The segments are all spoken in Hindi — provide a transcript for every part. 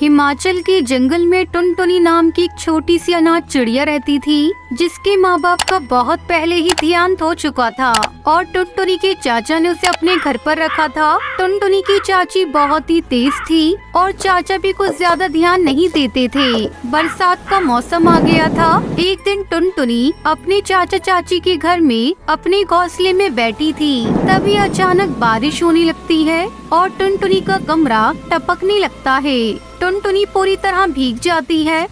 हिमाचल के जंगल में टुनटुनी नाम की एक छोटी सी अनाथ चिड़िया रहती थी, जिसके माँ बाप का बहुत पहले ही देहांत हो चुका था और टुनटुनी के चाचा ने उसे अपने घर पर रखा था। टुनटुनी की चाची बहुत ही तेज थी और चाचा भी कुछ ज्यादा ध्यान नहीं देते थे। बरसात का मौसम आ गया था। एक दिन टुनटुनी अपने चाचा चाची के घर में अपने घोंसले में बैठी थी। तभी अचानक बारिश होने लगती है और टुनटुनी का कमरा टपकने लगता है। टुनटुनी पूरी तरह भीग जाती है।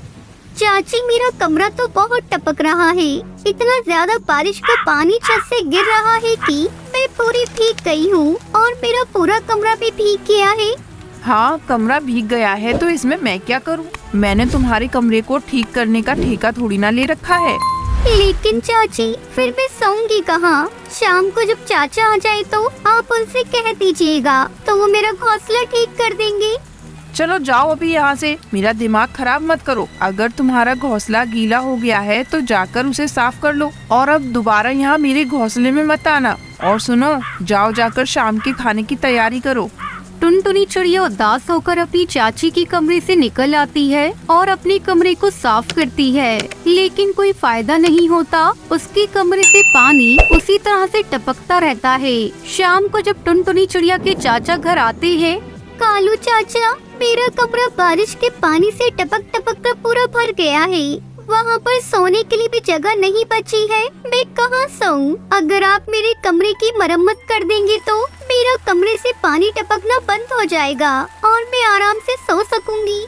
चाची, मेरा कमरा तो बहुत टपक रहा है। इतना ज्यादा बारिश का पानी छत से गिर रहा है कि मैं पूरी भीग गई हूँ और मेरा पूरा कमरा भी भीग गया है। हाँ, कमरा भीग गया है तो इसमें मैं क्या करूँ? मैंने तुम्हारे कमरे को ठीक करने का ठेका थोड़ी ना ले रखा है। लेकिन चाची, फिर मैं सोऊंगी कहाँ? शाम को जब चाचा आ जाए तो आप उनसे कह दीजिएगा, तो वो मेरा घोंसला ठीक कर देंगे। चलो जाओ अभी यहाँ से, मेरा दिमाग खराब मत करो। अगर तुम्हारा घोंसला गीला हो गया है तो जाकर उसे साफ कर लो और अब दोबारा यहाँ मेरे घोंसले में मत आना। और सुनो, जाओ जाकर शाम के खाने की तैयारी करो। टुनटुनी चिड़िया उदास होकर अपनी चाची के कमरे से निकल आती है और अपने कमरे को साफ करती है, लेकिन कोई फायदा नहीं होता। उसके कमरे से पानी उसी तरह से टपकता रहता है। शाम को जब टुनटुनी चिड़िया के चाचा घर आते हैं, कालू चाचा, मेरा कमरा बारिश के पानी से टपक टपक कर पूरा भर गया है। वहाँ पर सोने के लिए भी जगह नहीं बची है। मैं कहाँ सोऊं? अगर आप मेरे कमरे की मरम्मत कर देंगे तो मेरा कमरे से पानी टपकना बंद हो जाएगा और मैं आराम से सो सकूंगी।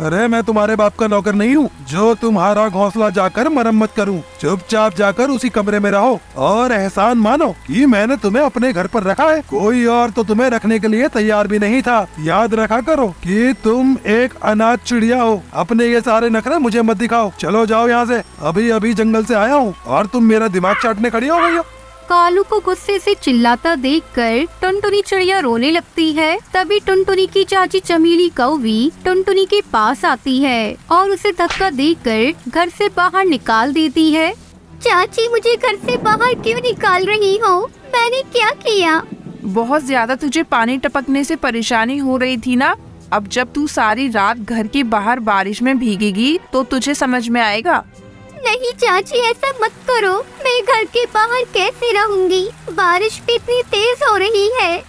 अरे मैं तुम्हारे बाप का नौकर नहीं हूँ जो तुम्हारा घोंसला जाकर मरम्मत करूँ। चुपचाप जाकर उसी कमरे में रहो और एहसान मानो कि मैंने तुम्हें अपने घर पर रखा है। कोई और तो तुम्हें रखने के लिए तैयार भी नहीं था। याद रखा करो कि तुम एक अनाथ चिड़िया हो। अपने ये सारे नखरे मुझे मत दिखाओ। चलो जाओ यहाँ से, अभी अभी जंगल से आया हूँ और तुम मेरा दिमाग चाटने खड़ी हो गई हो। कालू को गुस्से से चिल्लाता देखकर टुनटुनी चिड़िया रोने लगती है। तभी टुनटुनी की चाची चमेली कौवी टुनटुनी के पास आती है और उसे धक्का देकर घर से बाहर निकाल देती है। चाची, मुझे घर से बाहर क्यों निकाल रही हो? मैंने क्या किया? बहुत ज्यादा तुझे पानी टपकने से परेशानी हो रही थी ना। अब जब तू सारी रात घर के बाहर बारिश में भीगेगी तो तुझे समझ में आएगा। नहीं चाची, ऐसा मत करो। मैं घर के बाहर कैसे रहूंगी? बारिश भी इतनी तेज हो रही है।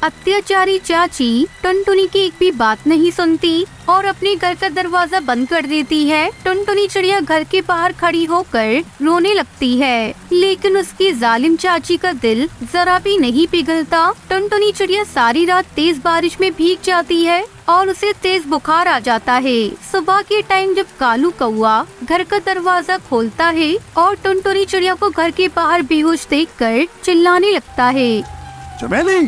अत्याचारी चाची टुनटुनी की एक भी बात नहीं सुनती और अपने घर का दरवाजा बंद कर देती है। टुनटुनी चिड़िया घर के बाहर खड़ी होकर रोने लगती है, लेकिन उसकी जालिम चाची का दिल जरा भी नहीं पिघलता। टुनटुनी चिड़िया सारी रात तेज बारिश में भीग जाती है और उसे तेज बुखार आ जाता है। सुबह के टाइम जब कालू कौआ घर का दरवाजा खोलता है और टुनटुनी चिड़िया को घर के बाहर बेहोश देखकर चिल्लाने लगता है। चमेली,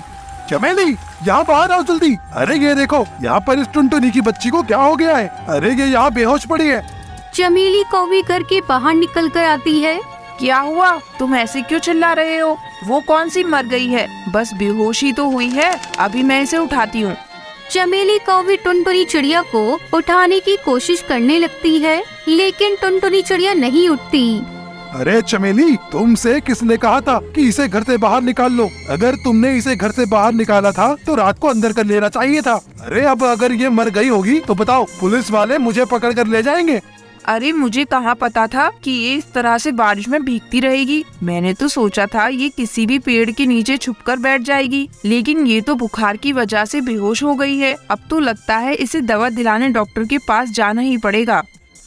चमेली, यहाँ बाहर आओ जल्दी। अरे ये देखो, यहाँ पर इस टुनटुनी की बच्ची को क्या हो गया है? अरे ये यहाँ बेहोश पड़ी है। चमेली कौवी घर के बाहर निकल कर आती है। क्या हुआ? तुम ऐसे क्यों चिल्ला रहे हो? वो कौन सी मर गई है? बस बेहोशी तो हुई है। अभी मैं इसे उठाती हूँ। चमेली कौवी टुनटुनी चिड़िया को उठाने की कोशिश करने लगती है, लेकिन टुनटुनी चिड़िया नहीं उठती। अरे चमेली, तुमसे किसने कहा था कि इसे घर से बाहर निकाल लो? अगर तुमने इसे घर से बाहर निकाला था तो रात को अंदर कर लेना चाहिए था। अरे अब अगर ये मर गई होगी तो बताओ, पुलिस वाले मुझे पकड़ कर ले जाएंगे। अरे मुझे कहाँ पता था कि ये इस तरह से बारिश में भीगती रहेगी। मैंने तो सोचा था ये किसी भी पेड़ के नीचे छुपकर बैठ जाएगी, लेकिन ये तो बुखार की वजह से बेहोश हो गई है। अब तो लगता है इसे दवा दिलाने डॉक्टर के पास जाना ही पड़ेगा।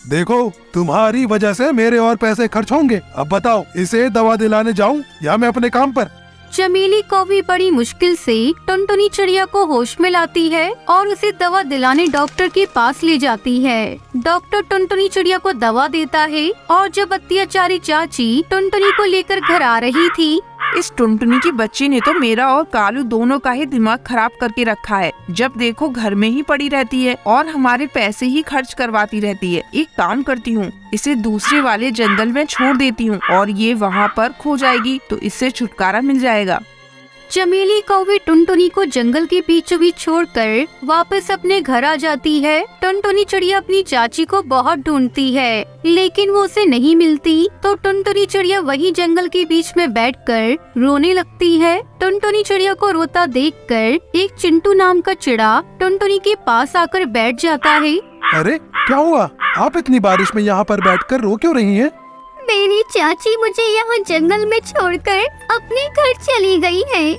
देखो, तुम्हारी वजह से मेरे और पैसे खर्च होंगे। अब बताओ, इसे दवा दिलाने जाऊं या मैं अपने काम पर? चमेली कौवी बड़ी मुश्किल से टुनटुनी चिड़िया को होश में लाती है और उसे दवा दिलाने डॉक्टर के पास ले जाती है। डॉक्टर टुनटुनी चिड़िया को दवा देता है और जब अत्याचारी चाची टुनटुनी को लेकर घर आ रही थी, इस टुनटुनी की बच्ची ने तो मेरा और कालू दोनों का ही दिमाग खराब करके रखा है। जब देखो घर में ही पड़ी रहती है और हमारे पैसे ही खर्च करवाती रहती है। एक काम करती हूँ, इसे दूसरे वाले जंगल में छोड़ देती हूँ और ये वहाँ पर खो जाएगी तो इससे छुटकारा मिल जाएगा। चमेली कौवे टुनटुनी को जंगल के बीचों बीच छोड़कर वापस अपने घर आ जाती है। टुनटुनी चिड़िया अपनी चाची को बहुत ढूंढती है, लेकिन वो उसे नहीं मिलती। तो टुनटुनी चिड़िया वही जंगल के बीच में बैठकर रोने लगती है। टुनटुनी चिड़िया को रोता देखकर एक चिंटू नाम का चिड़ा टुनटुनी के पास आकर बैठ जाता है। अरे क्या हुआ? आप इतनी बारिश में यहाँ पर बैठकर रो क्यों रही हैं? मेरी चाची मुझे यहाँ जंगल में छोड़कर अपने घर चली गई है।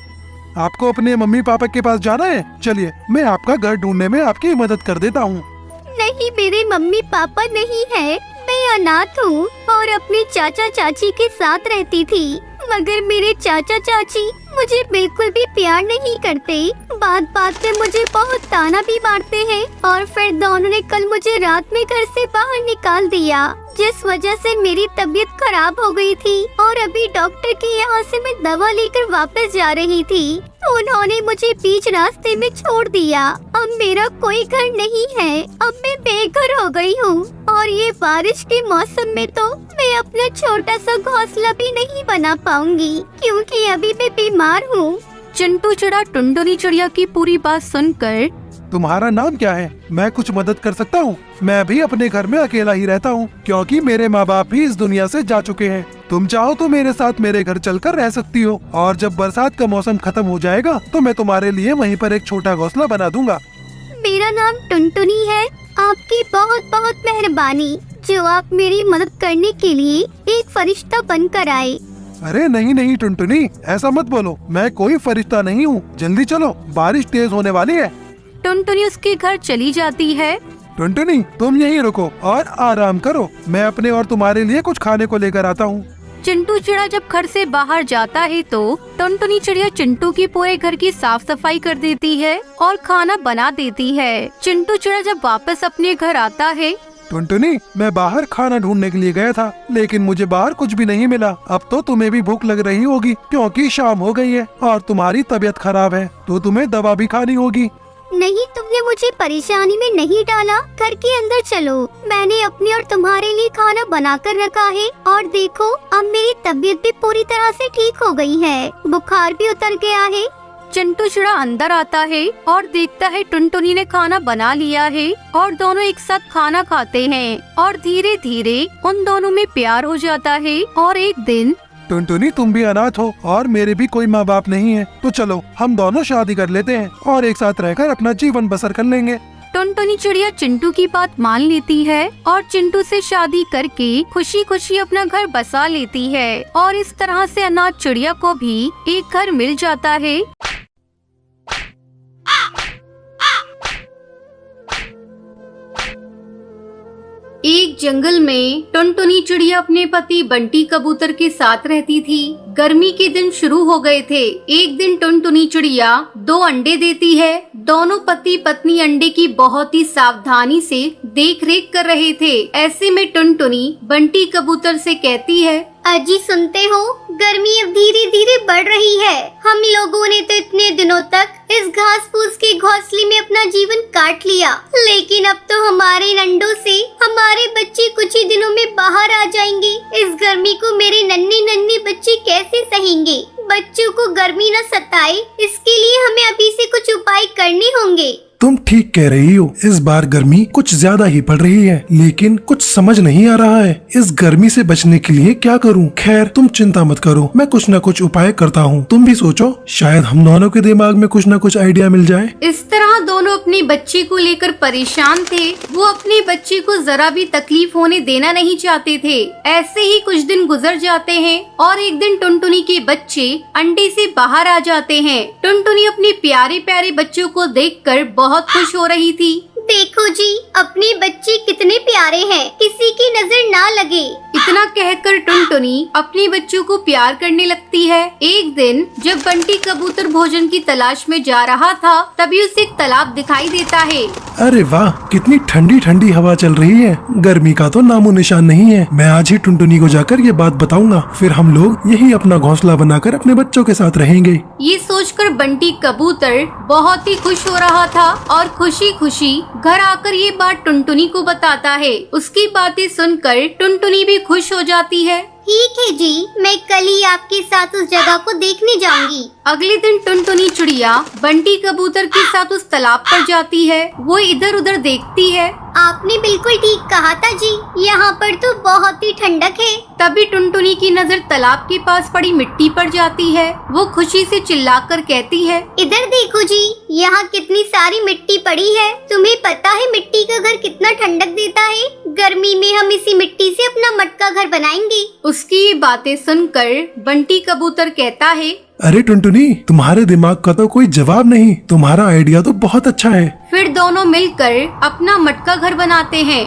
आपको अपने मम्मी पापा के पास जाना है? चलिए मैं आपका घर ढूंढने में आपकी मदद कर देता हूँ। नहीं, मेरे मम्मी पापा नहीं है। मैं अनाथ हूँ और अपने चाचा चाची के साथ रहती थी, मगर मेरे चाचा चाची मुझे बिल्कुल भी प्यार नहीं करते। बात बात में मुझे बहुत ताना भी मारते हैं और फिर दोनों ने कल मुझे रात में घर से बाहर निकाल दिया, जिस वजह से मेरी तबीयत खराब हो गई थी और अभी डॉक्टर के यहाँ से मैं दवा लेकर वापस जा रही थी। उन्होंने मुझे बीच रास्ते में छोड़ दिया। अब मेरा कोई घर नहीं है। अब मैं बेघर हो गई हूँ और ये बारिश के मौसम में तो मैं अपना छोटा सा घोंसला भी नहीं बना पाऊंगी, क्योंकि अभी मैं बीमार हूँ। चिंटू चिड़ा टुनटुनी चिड़िया की पूरी बात सुनकर, तुम्हारा नाम क्या है? मैं कुछ मदद कर सकता हूँ? मैं भी अपने घर में अकेला ही रहता हूँ, क्योंकि मेरे माँ बाप भी इस दुनिया से जा चुके हैं। तुम चाहो तो मेरे साथ मेरे घर चलकर रह सकती हो, और जब बरसात का मौसम खत्म हो जाएगा तो मैं तुम्हारे लिए वहीं पर एक छोटा घोंसला बना दूंगा। मेरा नाम टुनटुनी है। आपकी बहुत बहुत मेहरबानी जो आप मेरी मदद करने के लिए एक फरिश्ता बनकर आए। अरे नहीं नहीं टुनटुनी, ऐसा मत बोलो। मैं कोई फरिश्ता नहीं हूँ। जल्दी चलो, बारिश तेज होने वाली है। टुनटुनी उसके घर चली जाती है। टुनटुनी तुम यहीं रुको और आराम करो। मैं अपने और तुम्हारे लिए कुछ खाने को लेकर आता हूँ। चिंटू चिड़ा जब घर से बाहर जाता है तो टुनटुनी चिड़िया चिंटू की पूरे घर की साफ सफाई कर देती है और खाना बना देती है। चिंटू चिड़ा जब वापस अपने घर आता है, टुनटुनी मैं बाहर खाना ढूंढने के लिए गया था, लेकिन मुझे बाहर कुछ भी नहीं मिला। अब तो तुम्हें भी भूख लग रही होगी, क्योंकि शाम हो गई है और तुम्हारी तबीयत खराब है, तो तुम्हें दवा भी खानी होगी। नहीं, तुमने मुझे परेशानी में नहीं डाला। घर के अंदर चलो, मैंने अपने और तुम्हारे लिए खाना बनाकर रखा है। और देखो, अब मेरी तबीयत भी पूरी तरह से ठीक हो गई है, बुखार भी उतर गया है। चिंटू चिड़ा अंदर आता है और देखता है टुनटुनी ने खाना बना लिया है और दोनों एक साथ खाना खाते हैं और धीरे धीरे उन दोनों में प्यार हो जाता है। और एक दिन, टुनटुनी तुम भी अनाथ हो और मेरे भी कोई माँ बाप नहीं है, तो चलो हम दोनों शादी कर लेते हैं और एक साथ रहकर अपना जीवन बसर कर लेंगे। टुनटुनी चिड़िया चिंटू की बात मान लेती है और चिंटू से शादी करके खुशी खुशी अपना घर बसा लेती है और इस तरह से अनाथ चिड़िया को भी एक घर मिल जाता है। एक जंगल में टुनटुनी चिड़िया अपने पति बंटी कबूतर के साथ रहती थी। गर्मी के दिन शुरू हो गए थे। एक दिन टुनटुनी चिड़िया 2 अंडे देती है। दोनों पति पत्नी अंडे की बहुत ही सावधानी से देख रेख कर रहे थे। ऐसे में टुनटुनी बंटी कबूतर से कहती है, अजी सुनते हो, गर्मी अब धीरे धीरे बढ़ रही है। हम लोगों ने तो इतने दिनों तक इस घास फूस के घोंसले में अपना जीवन काट लिया, लेकिन अब तो हमारे अंडों से हमारे बच्चे कुछ ही दिनों में बाहर आ जाएंगे। इस गर्मी को मेरे नन्हे नन्हे बच्चे कैसे सहेंगे? बच्चों को गर्मी न सताए, इसके लिए हमें अभी से कुछ उपाय करने होंगे। तुम ठीक कह रही हो, इस बार गर्मी कुछ ज्यादा ही पड़ रही है, लेकिन कुछ समझ नहीं आ रहा है इस गर्मी से बचने के लिए क्या करूं। खैर तुम चिंता मत करो, मैं कुछ न कुछ उपाय करता हूं। तुम भी सोचो, शायद हम दोनों के दिमाग में कुछ न कुछ आइडिया मिल जाए। इस तरह दोनों अपने बच्चे को लेकर परेशान थे। वो अपने बच्चे को जरा भी तकलीफ होने देना नहीं चाहते थे। ऐसे ही कुछ दिन गुजर जाते हैं और एक दिन टुनटुनी के बच्चे अंडे से बाहर आ जाते हैं। टुनटुनी अपने प्यारे प्यारे बच्चों को देखकर बहुत खुश हो रही थी। देखो जी, अपने बच्चे कितने प्यारे हैं, किसी की नजर ना लगे। इतना कहकर टुनटुनी अपने बच्चों को प्यार करने लगती है। एक दिन जब बंटी कबूतर भोजन की तलाश में जा रहा था, तभी उसे एक तालाब दिखाई देता है। अरे वाह, कितनी ठंडी ठंडी हवा चल रही है। गर्मी का तो नामो निशान नहीं है। मैं आज ही टुनटुनी को जाकर ये बात बताऊंगा, फिर हम लोग यही अपना घोंसला बनाकर अपने बच्चों के साथ रहेंगे। ये सोचकर बंटी कबूतर बहुत ही खुश हो रहा था और खुशी खुशी घर आकर ये बात टुनटुनी को बताता है। उसकी बातें सुनकर टुनटुनी भी खुश खुश हो जाती है। ठीक है जी, मैं कल ही आपके साथ उस जगह को देखने जाऊंगी। अगले दिन टुनटुनी चिड़िया बंटी कबूतर के साथ उस तालाब पर जाती है। वो इधर उधर देखती है। आपने बिल्कुल ठीक कहा था जी, यहाँ पर तो बहुत ही ठंडक है। तभी टुनटुनी की नजर तालाब के पास पड़ी मिट्टी पर जाती है। वो खुशी से चिल्लाकर कहती है, इधर देखो जी, यहाँ कितनी सारी मिट्टी पड़ी है। तुम्हें पता है मिट्टी का घर कितना ठंडक देता है? गर्मी में हम इसी मिट्टी से अपना मटका घर बनाएंगे। उसकी ये बातें सुनकर बंटी कबूतर कहता है, अरे टुनटुनी, तुम्हारे दिमाग का तो कोई जवाब नहीं। तुम्हारा आइडिया तो बहुत अच्छा है। फिर दोनों मिलकर अपना मटका घर बनाते हैं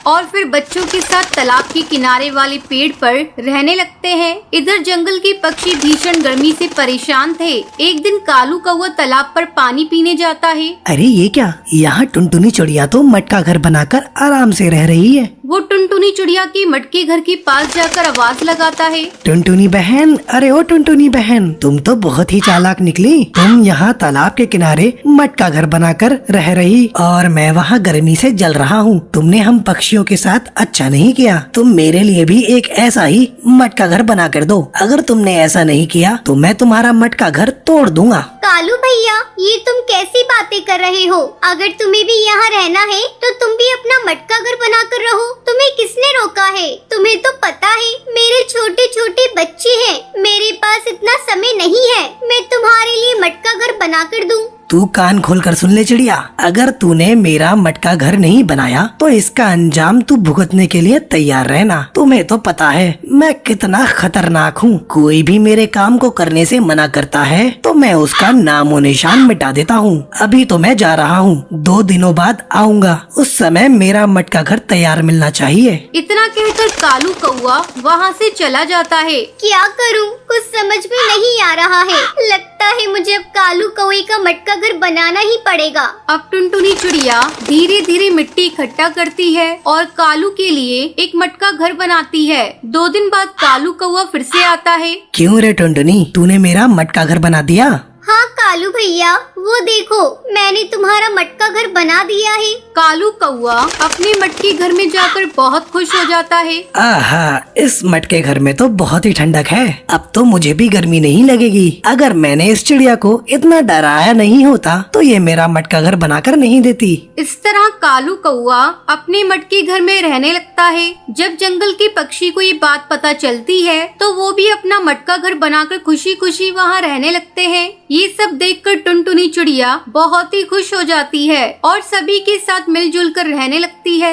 और फिर बच्चों के साथ तालाब के किनारे वाले पेड़ पर रहने लगते हैं। इधर जंगल के पक्षी भीषण गर्मी से परेशान थे। एक दिन कालू कौवा तालाब पर पानी पीने जाता है। अरे ये क्या, यहाँ टुनटुनी चिड़िया तो मटका घर बनाकर आराम से रह रही है। वो टुनटुनी चिड़िया के मटके घर के पास जाकर आवाज लगाता है, टुनटुनी बहन, अरे ओ टुनटुनी बहन, तुम तो बहुत ही चालाक निकली। तुम यहाँ तालाब के किनारे मटका घर बनाकर रह रही और मैं वहाँ गर्मी से जल रहा हूँ। तुमने हम पक्षियों के साथ अच्छा नहीं किया। तुम मेरे लिए भी एक ऐसा ही मटका घर बना कर दो। अगर तुमने ऐसा नहीं किया तो मैं तुम्हारा मटका घर तोड़ दूंगा। कालू भैया, ये तुम कैसी बातें कर रहे हो? अगर तुम्हें भी यहाँ रहना है तो तुम भी अपना मटका घर बना कर रहो। तुम्हें किसने रोका है? तुम्हें तो पता है मेरे छोटे छोटे बच्चे हैं, मेरे पास इतना समय नहीं है मैं तुम्हारे लिए मटका घर बना कर दूं। तू कान खोल कर सुन ले चिड़िया, अगर तूने मेरा मटका घर नहीं बनाया तो इसका अंजाम तू भुगतने के लिए तैयार रहना। तुम्हें तो पता है मैं कितना खतरनाक हूँ। कोई भी मेरे काम को करने से मना करता है तो मैं उसका नामो निशान मिटा देता हूँ। अभी तो मैं जा रहा हूँ, 2 दिनों बाद आऊँगा। उस समय मेरा मटका घर तैयार मिलना चाहिए। इतना कहकर कालू कौवा वहाँ से चला जाता है। क्या करूं? कुछ समझ में नहीं आ रहा है। लगता है मुझे अब कालू कौवे का मटका घर बनाना ही पड़ेगा। अब टुनटुनी चिड़िया धीरे धीरे मिट्टी इकट्ठा करती है और कालू के लिए एक मटका घर बनाती है। 2 दिन बाद कालू कौवा फिर से आता है। क्यों रे टुनटुनी, तूने मेरा मटका घर बना दिया? हाँ कालू भैया, वो देखो मैंने तुम्हारा मटका घर बना दिया है। कालू कौवा अपने मटके घर में जाकर बहुत खुश हो जाता है। आहा, इस मटके घर में तो बहुत ही ठंडक है। अब तो मुझे भी गर्मी नहीं लगेगी। अगर मैंने इस चिड़िया को इतना डराया नहीं होता तो ये मेरा मटका घर बनाकर नहीं देती। इस तरह कालू कौवा अपने मटके घर में रहने लगता है। जब जंगल के पक्षी को ये बात पता चलती है तो वो भी अपना मटका घर बनाकर खुशी खुशी वहाँ रहने लगते हैं। ये सब देखकर टुनटुनी चिड़िया बहुत ही खुश हो जाती है और सभी के साथ मिलजुल कर रहने लगती है।